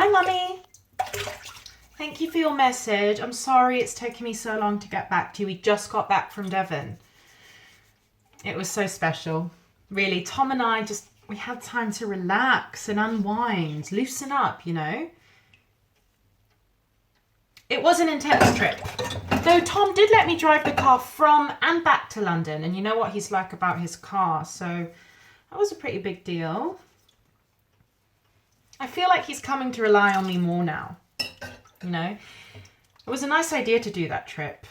Hi, Mummy. Thank you for your message. I'm sorry it's taken me so long to get back to you. We just got back from Devon. It was so special. Really, Tom and I we had time to relax and unwind, loosen up, you know. It was an intense trip. Though Tom did let me drive the car from and back to London, and you know what he's like about his car, so that was a pretty big deal. I feel like he's coming to rely on me more now, you know. It was a nice idea to do that trip.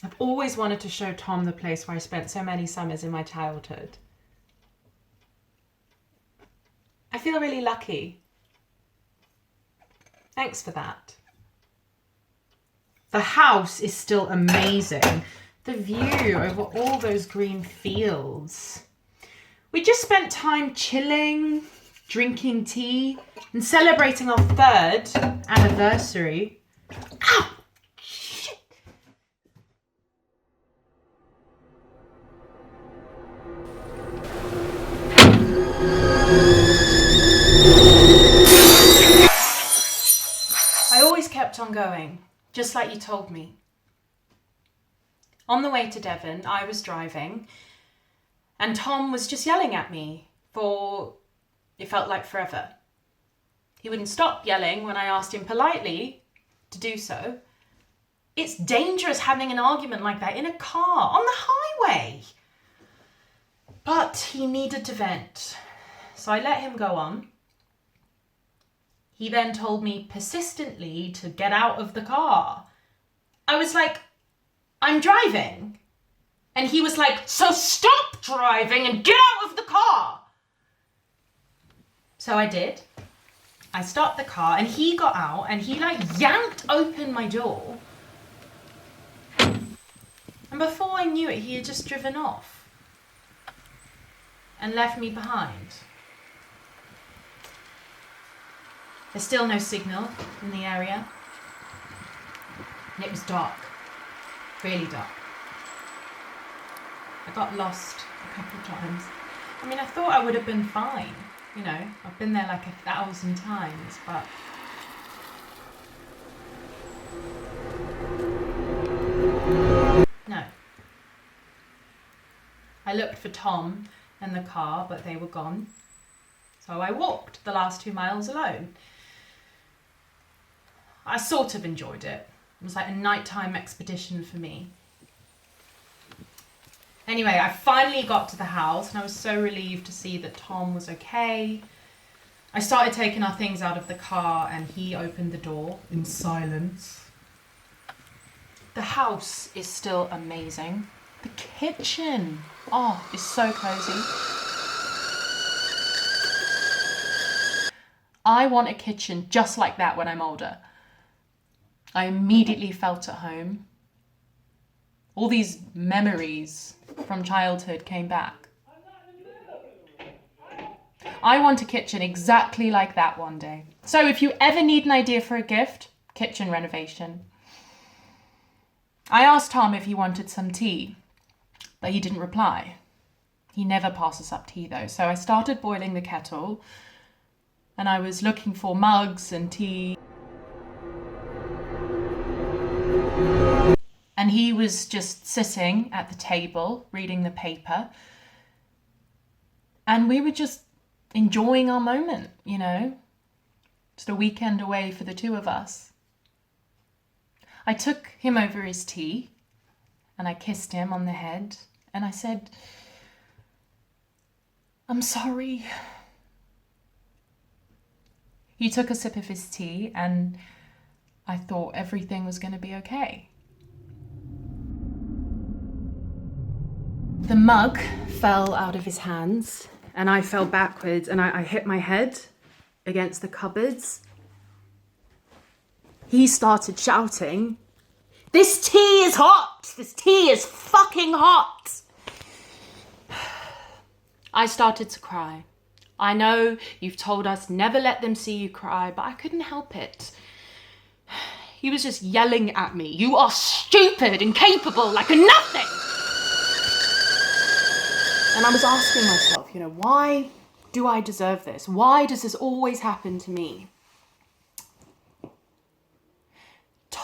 I've always wanted to show Tom the place where I spent so many summers in my childhood. I feel really lucky. Thanks for that. The house is still amazing. The view over all those green fields. We just spent time chilling, drinking tea, and celebrating our 3rd anniversary. Ow! Shit! I always kept on going. Just like you told me. On the way to Devon, I was driving, and Tom was just yelling at me for, it felt like forever. He wouldn't stop yelling when I asked him politely to do so. It's dangerous having an argument like that in a car, on the highway. But he needed to vent, so I let him go on. He then told me persistently to get out of the car. I was like, I'm driving. And he was like, so stop driving and get out of the car. So I did. I stopped the car and he got out and he yanked open my door. And before I knew it, he had just driven off and left me behind. There's still no signal in the area. And it was dark. Really dark. I got lost a couple of times. I mean, I thought I would have been fine. You know, I've been there 1,000 times, but... No. I looked for Tom and the car, but they were gone. So I walked the last 2 miles alone. I sort of enjoyed it. It was like a nighttime expedition for me. Anyway, I finally got to the house and I was so relieved to see that Tom was okay. I started taking our things out of the car and he opened the door in silence. The house is still amazing. The kitchen, is so cozy. I want a kitchen just like that when I'm older. I immediately felt at home. All these memories from childhood came back. I want a kitchen exactly like that one day. So if you ever need an idea for a gift, kitchen renovation. I asked Tom if he wanted some tea, but he didn't reply. He never passes up tea though. So I started boiling the kettle and I was looking for mugs and tea. And he was just sitting at the table, reading the paper. And we were just enjoying our moment, you know. Just a weekend away for the two of us. I took him over his tea and I kissed him on the head. And I said, I'm sorry. He took a sip of his tea and I thought everything was going to be okay. The mug fell out of his hands and I fell backwards and I hit my head against the cupboards. He started shouting, "This tea is hot! This tea is fucking hot!" I started to cry. I know you've told us never let them see you cry, but I couldn't help it. He was just yelling at me, "You are stupid, incapable, like a nothing!" And I was asking myself, why do I deserve this? Why does this always happen to me?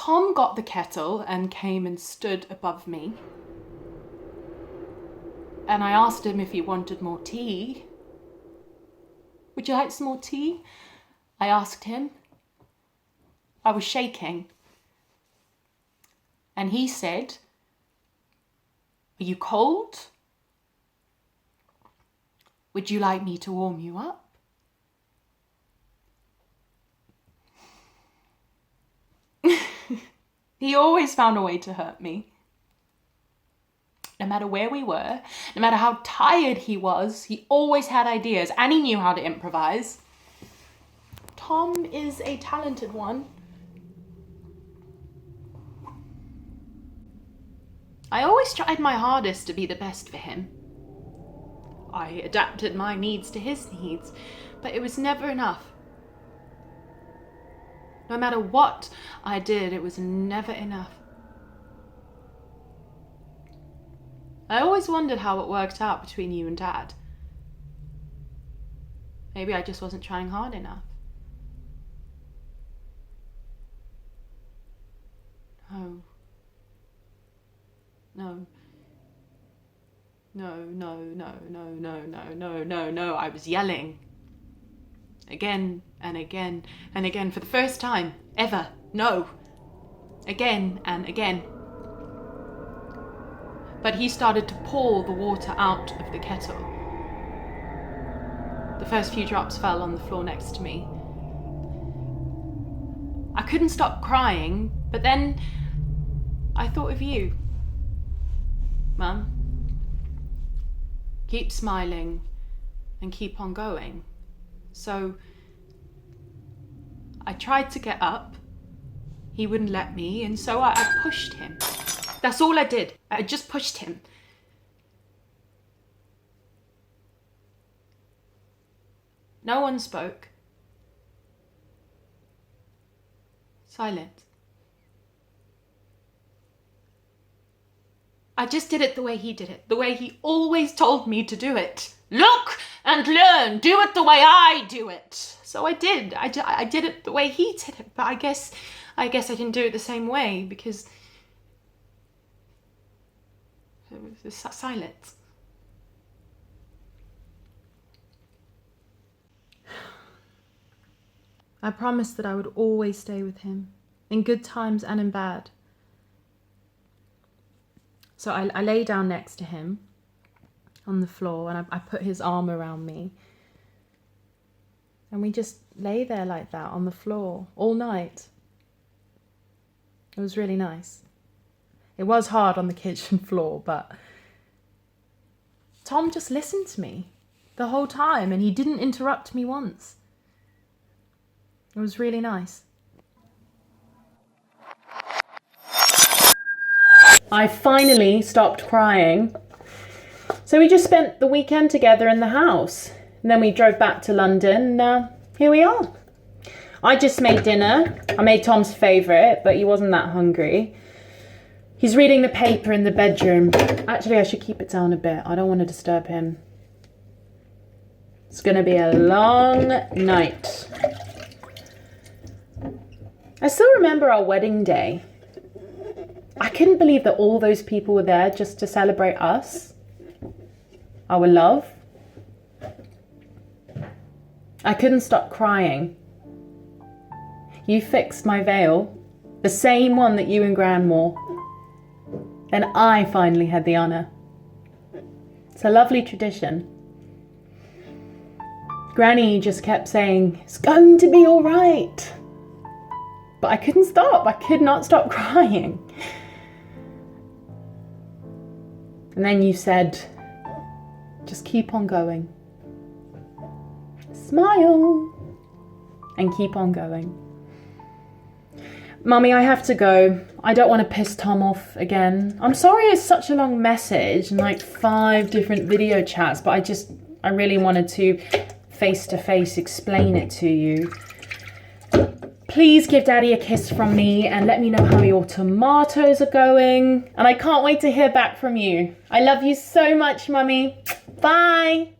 Tom got the kettle and came and stood above me. And I asked him if he wanted more tea. Would you like some more tea? I asked him. I was shaking. And he said, "Are you cold? Would you like me to warm you up?" He always found a way to hurt me. No matter where we were, no matter how tired he was, he always had ideas and he knew how to improvise. Tom is a talented one. I always tried my hardest to be the best for him. I adapted my needs to his needs, but it was never enough. No matter what I did, it was never enough. I always wondered how it worked out between you and Dad. Maybe I just wasn't trying hard enough. No. No. No, no, no, no, no, no, no, no, no. I was yelling. Again and again and again for the first time ever. No. Again and again. But he started to pour the water out of the kettle. The first few drops fell on the floor next to me. I couldn't stop crying, but then I thought of you. Mum, keep smiling and keep on going. So I tried to get up. He wouldn't let me, and so I pushed him. That's all I did. I just pushed him. No one spoke. Silent. I just did it the way he did it, the way he always told me to do it. Look and learn, do it the way I do it. So I did. I did it the way he did it, but I guess I didn't do it the same way because it was silence. I promised that I would always stay with him, in good times and in bad. So I lay down next to him on the floor and I put his arm around me. And we just lay there like that on the floor all night. It was really nice. It was hard on the kitchen floor, but Tom just listened to me the whole time and he didn't interrupt me once. It was really nice. I finally stopped crying. So we just spent the weekend together in the house. And then we drove back to London. Here we are. I just made dinner. I made Tom's favourite, but he wasn't that hungry. He's reading the paper in the bedroom. Actually, I should keep it down a bit. I don't want to disturb him. It's going to be a long night. I still remember our wedding day. I couldn't believe that all those people were there just to celebrate us, our love. I couldn't stop crying. You fixed my veil, the same one that you and Gran wore. And I finally had the honour. It's a lovely tradition. Granny just kept saying, "It's going to be all right." But I couldn't stop. I could not stop crying. And then you said, "Just keep on going. Smile and keep on going." Mummy, I have to go. I don't want to piss Tom off again. I'm sorry it's such a long message and like 5 different video chats, but I really wanted to face-to-face explain it to you. Please give Daddy a kiss from me and let me know how your tomatoes are going. And I can't wait to hear back from you. I love you so much, Mummy. Bye.